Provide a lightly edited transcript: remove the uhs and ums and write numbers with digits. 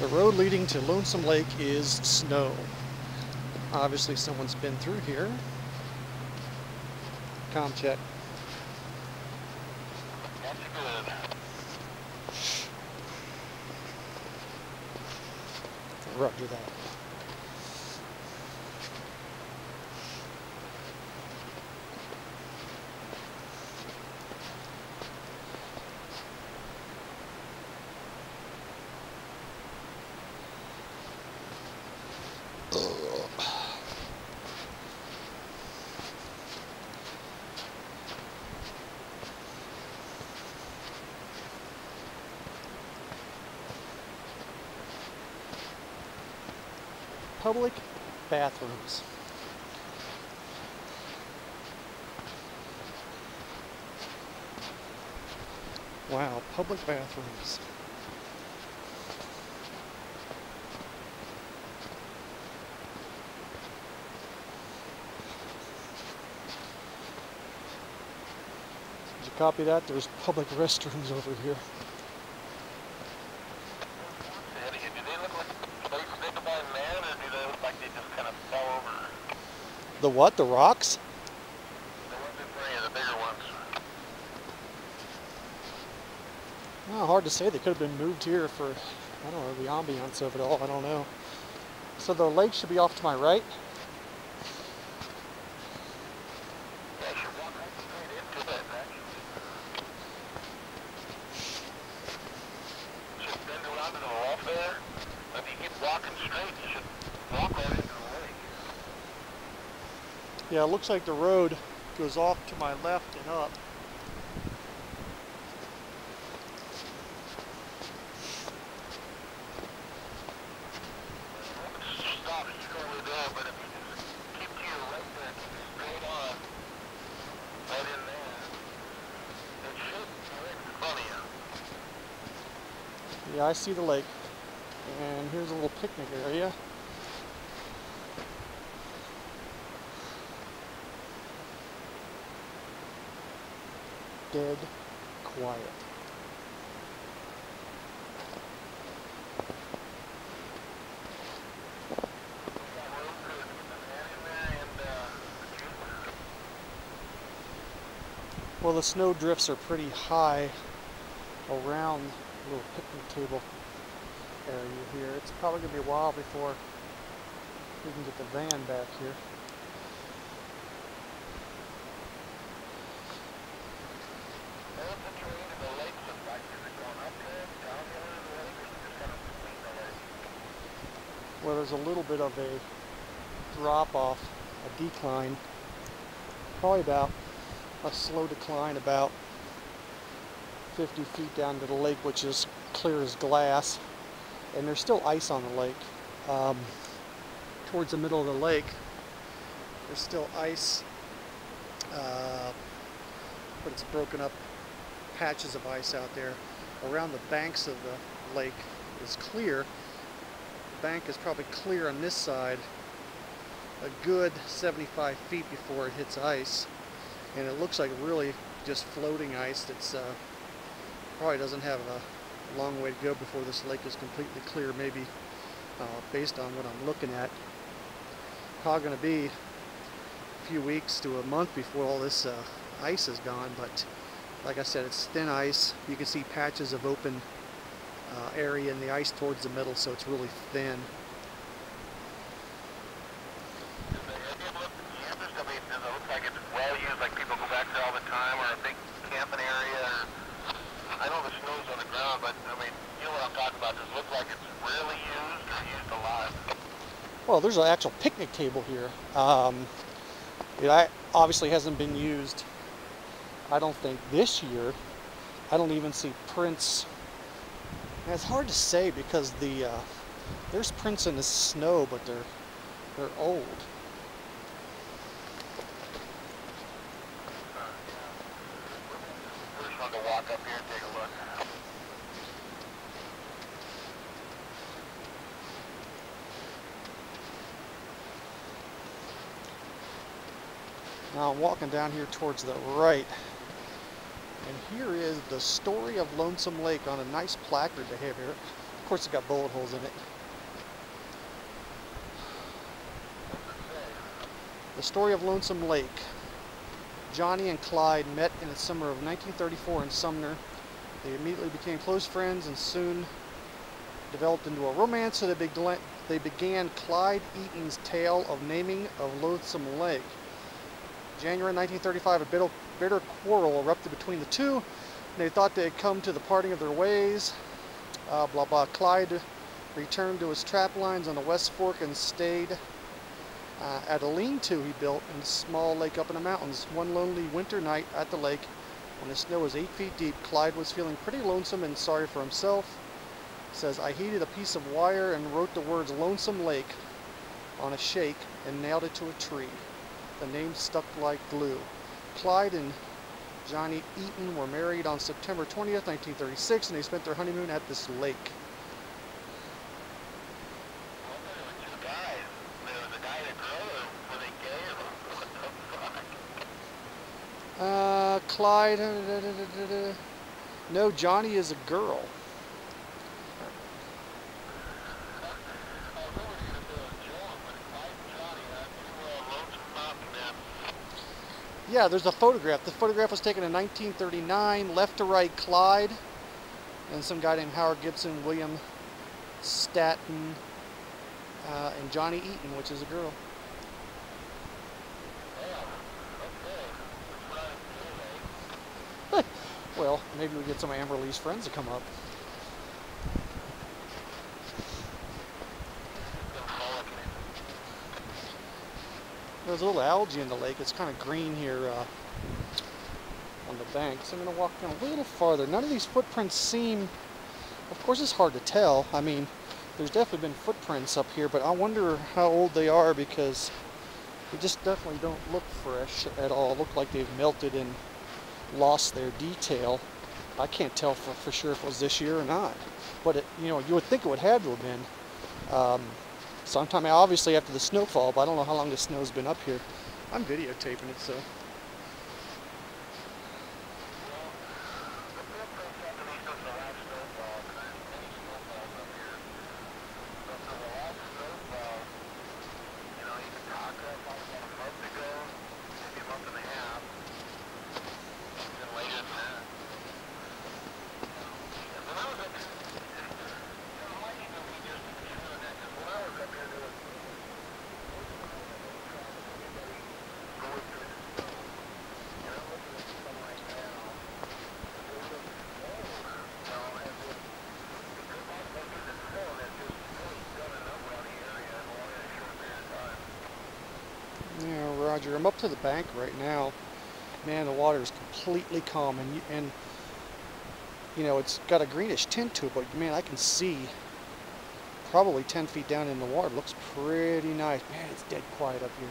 The road leading to Lonesome Lake is snow. Obviously someone's been through here. Comm check. That's good. Roger that. Public bathrooms. Wow, public bathrooms. Did you copy that? There's public restrooms over here. Do they look like a place made by man, or do they look like they just kind of fell over? The what? The rocks? The ones in front of you, the bigger ones. Well, hard to say. They could have been moved here for, I don't know, the ambiance of it all. I don't know. So the lake should be off to my right. Yeah, you should walk right straight into it, actually. You should bend around to the left there. If you keep walking straight, you should walk right into the lake. Yeah, it looks like the road goes off to my left and up. Stop it shortly there, but if you just keep to your right there, keep straight on, right in there, it should be right in front of you. Yeah, I see the lake. And here's a little picnic area. Dead quiet. Well, the snow drifts are pretty high around the little picnic table area here. It's probably going to be a while before we can get the van back here. Well, there's a little bit of a drop off, a decline, probably about a slow decline, about 50 feet down to the lake, which is clear as glass, and there's still ice on the lake. Towards the middle of the lake, there's still ice, but it's broken up patches of ice out there. Around the banks of the lake is clear. The bank is probably clear on this side a good 75 feet before it hits ice, and it looks like really just floating ice that's probably doesn't have a long way to go before this lake is completely clear. Maybe based on what I'm looking at, probably going to be a few weeks to a month before all this ice is gone. But like I said, it's thin ice. You can see patches of open area in the ice towards the middle, so it's really thin. I know the snow's on the ground, but I mean, you know what I'm talking about. Does it look like it's rarely used or used a lot? Well, there's an actual picnic table here. It obviously hasn't been used, I don't think, this year. I don't even see prints. And it's hard to say because there's prints in the snow, but they're old. We're just going to walk up here and take a look. Now I'm walking down here towards the right, and here is the story of Lonesome Lake on a nice placard they have here. Of course, it's got bullet holes in it. The story of Lonesome Lake. Johnny and Clyde met in the summer of 1934 in Sumner. They immediately became close friends and soon developed into a romance, so they began Clyde Eaton's tale of naming of Lonesome Lake. January 1935, a bitter quarrel erupted between the two. They thought they had come to the parting of their ways. Blah blah. Clyde returned to his trap lines on the West Fork and stayed at a lean-to he built in a small lake up in the mountains. One lonely winter night at the lake, when the snow was 8 feet deep, Clyde was feeling pretty lonesome and sorry for himself. He says, I heated a piece of wire and wrote the words Lonesome Lake on a shake and nailed it to a tree. The name stuck like glue. Clyde and Johnny Eaton were married on September 20th, 1936, and they spent their honeymoon at this lake. Clyde, no, Johnny is a girl. Yeah, there's a photograph. The photograph was taken in 1939, left to right Clyde, and some guy named Howard Gibson, William Staton, and Johnny Eaton, which is a girl. Well, maybe we get some of Amberly's friends to come up. There's a little algae in the lake. It's kind of green here on the banks. I'm going to walk down a little farther. None of these footprints seem, of course it's hard to tell. I mean, there's definitely been footprints up here, but I wonder how old they are because they just definitely don't look fresh at all. Look like they've melted and lost their detail. I can't tell for sure if it was this year or not, but it, you would think it would have to have been sometime obviously after the snowfall, but I don't know how long the snow's been up here. I'm videotaping it, so. Yeah, Roger, I'm up to the bank right now. Man, the water is completely calm, and it's got a greenish tint to it, but man, I can see probably 10 feet down in the water. It looks pretty nice. Man, it's dead quiet up here.